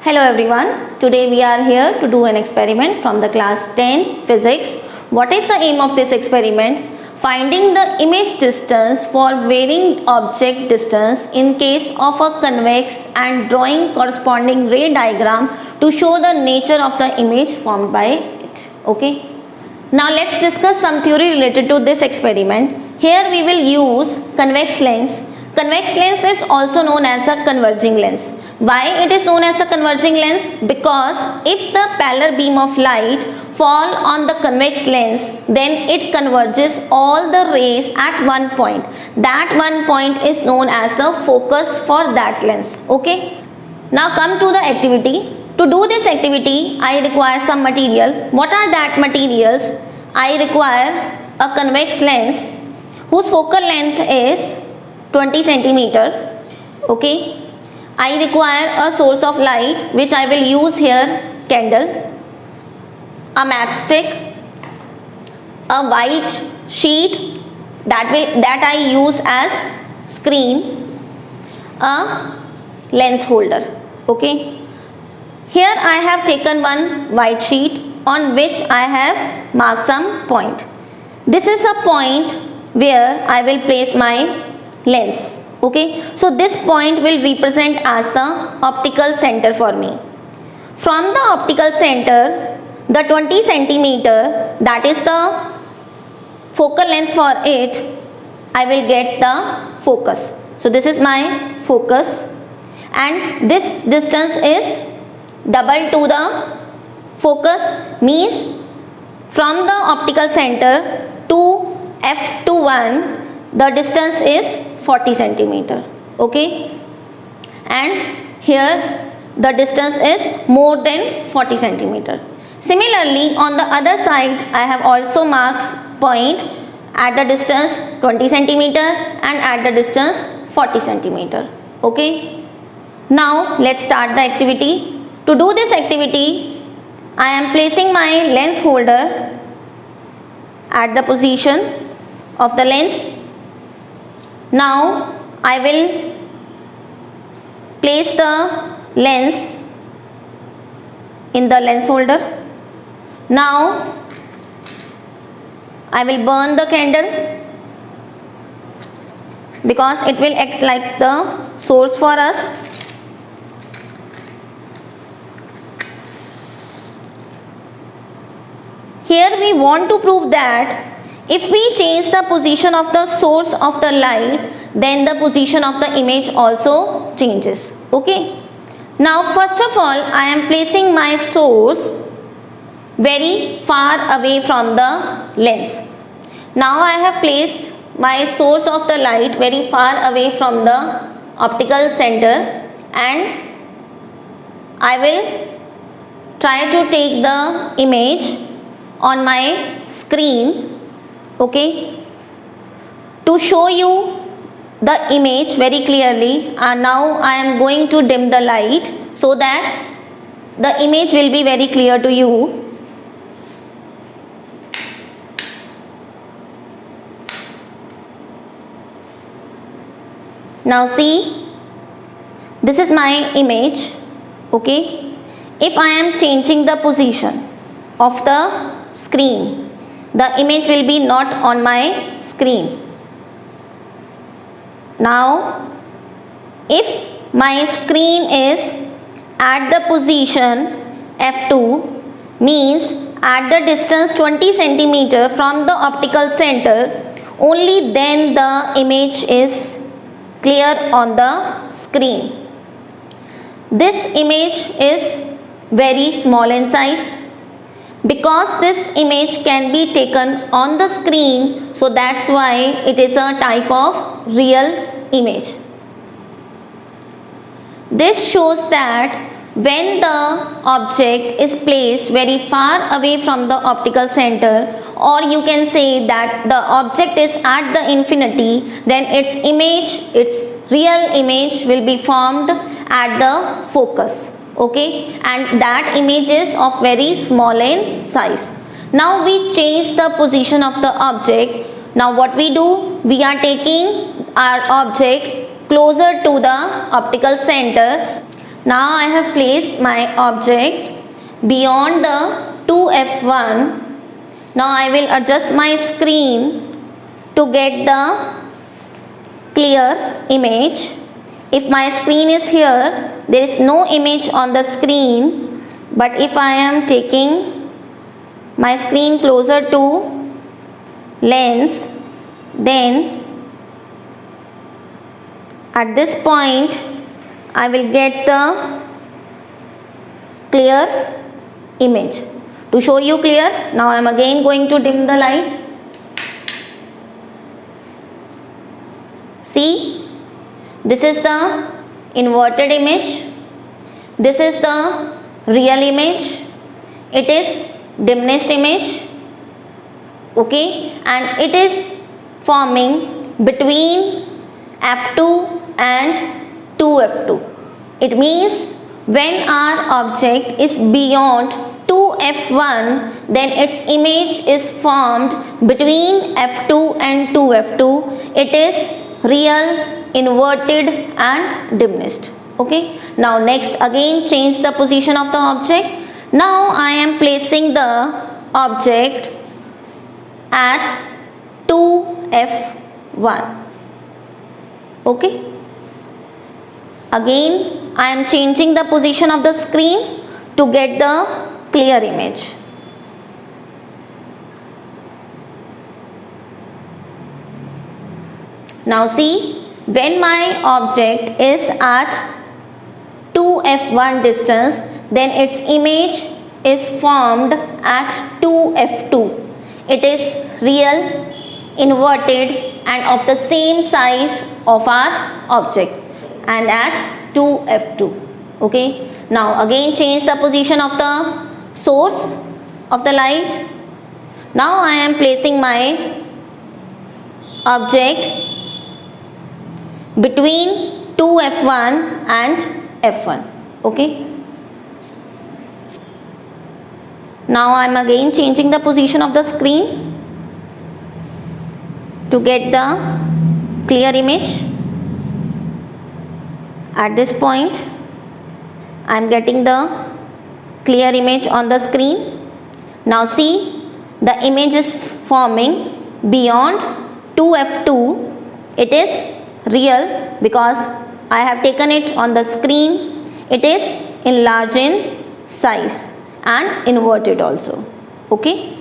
Hello everyone, today we are here to do an experiment from the class 10 physics. What is the aim of this experiment? Finding the image distance for varying object distance in case of a convex and drawing corresponding ray diagram to show the nature of the image formed by it. Okay. Now let's discuss some theory related to this experiment. Here we will use convex lens. Convex lens is also known as a converging lens. Why it is known as a converging lens? Because if the parallel beam of light fall on the convex lens, then it converges all the rays at one point. That one point is known as the focus for that lens. Okay. Now come to the activity. To do this activity, I require some material. What are that materials? I require a convex lens whose focal length is 20 centimeter. Okay. I require a source of light which I will use here, candle, a matchstick, a white sheet that I use as screen, a lens holder. Okay. Here I have taken one white sheet on which I have marked some point. This is a point where I will place my lens. Okay, so this point will represent as the optical center for me. From the optical center, the 20 centimeter, that is the focal length for it, I will get the focus. So this is my focus, and this distance is double to the focus, means from the optical center to f(1), the distance is 40 centimeter. Okay, and here the distance is more than 40 centimeter. Similarly, on the other side, I have also marked point at the distance 20 centimeter and at the distance 40 centimeter. Okay, now let's start the activity. To do this activity, I am placing my lens holder at the position of the lens. Now I will place the lens in the lens holder. Now I will burn the candle because it will act like the source for us. Here we want to prove that if we change the position of the source of the light, then the position of the image also changes. Okay. Now first of all, I am placing my source very far away from the lens. Now I have placed my source of the light very far away from the optical center, and I will try to take the image on my screen. Okay, to show you the image very clearly, and now I am going to dim the light so that the image will be very clear to you. Now see, this is my image. Okay, if I am changing the position of the screen, the image will be not on my screen. Now if my screen is at the position f(2), means at the distance 20 centimeter from the optical center, only then the image is clear on the screen. This image is very small in size. Because this image can be taken on the screen, so that's why it is a type of real image. This shows that when the object is placed very far away from the optical center, or you can say that the object is at the infinity, then its image, its real image will be formed at the focus. Okay, and that image is of very small in size. Now we change the position of the object. Now what we do? We are taking our object closer to the optical center. Now I have placed my object beyond the 2F1. Now I will adjust my screen to get the clear image. If my screen is here, there is no image on the screen, but if I am taking my screen closer to lens, then at this point I will get the clear image. To show you clear, now I am again going to dim the light. See, this is the inverted image, this is the real image, it is diminished image, okay, and it is forming between F2 and 2F2. It means when our object is beyond 2F1, then its image is formed between F2 and 2F2. It is real, inverted and diminished. Okay. Now next, again change the position of the object. Now I am placing the object at 2F1. Okay. Again I am changing the position of the screen to get the clear image. Now see, when my object is at 2F1 distance, then its image is formed at 2F2. It is real, inverted and of the same size of our object and at 2F2. Okay. Now again change the position of the source of the light. Now I am placing my object between 2F1 and F1. Okay. Now I am again changing the position of the screen to get the clear image. At this point I am getting the clear image on the screen. Now see, the image is forming beyond 2F2. It is real because I have taken it on the screen. It is enlarged in size and inverted also. Okay.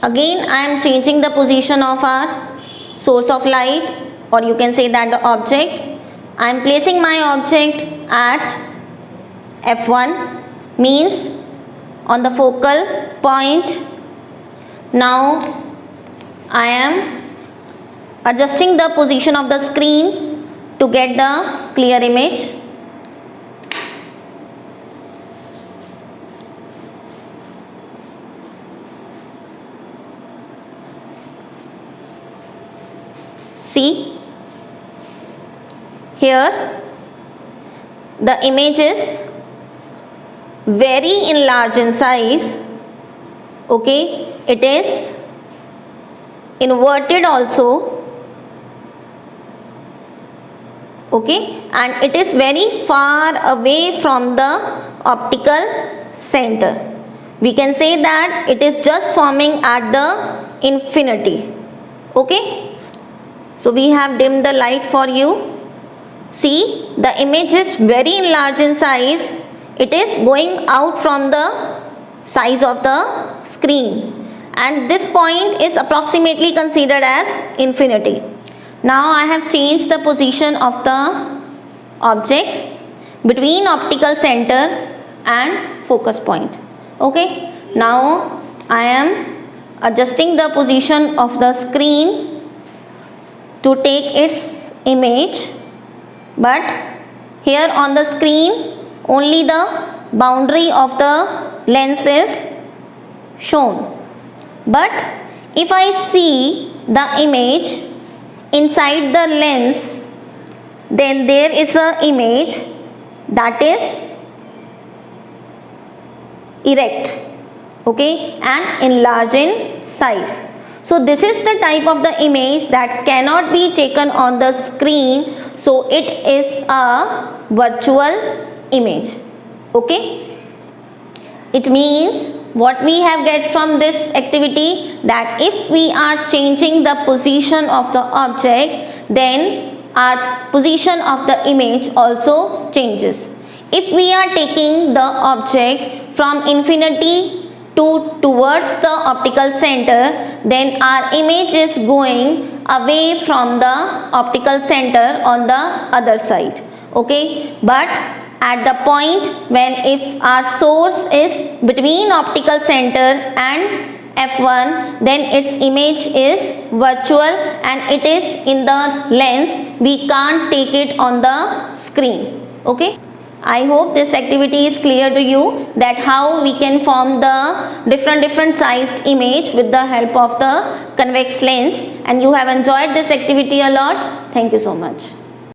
Again I am changing the position of our source of light, or you can say that the object. I am placing my object at F1, means on the focal point. Now I am adjusting the position of the screen to get the clear image. See, here the image is very enlarged in size. Okay, it is inverted also. Okay, and it is very far away from the optical center. We can say that it is just forming at the infinity. Okay, so we have dimmed the light for you. See, the image is very enlarged in size. It is going out from the size of the screen, and this point is approximately considered as infinity. Now I have changed the position of the object between optical center and focus point. Okay, now I am adjusting the position of the screen to take its image, but here on the screen only the boundary of the lens is shown. But if I see the image inside the lens, then there is an image that is erect, okay, and enlarged in size. So this is the type of the image that cannot be taken on the screen so it is a virtual image. Okay, it means what we have get from this activity, that if we are changing the position of the object, then our position of the image also changes. If we are taking the object from infinity towards the optical center, then our image is going away from the optical center on the other side. Okay, but at the point when if our source is between optical center and f1, then its image is virtual and it is in the lens, we can't take it on the screen. Okay, I hope this activity is clear to you, that how we can form the different sized image with the help of the convex lens, and you have enjoyed this activity a lot. Thank you so much.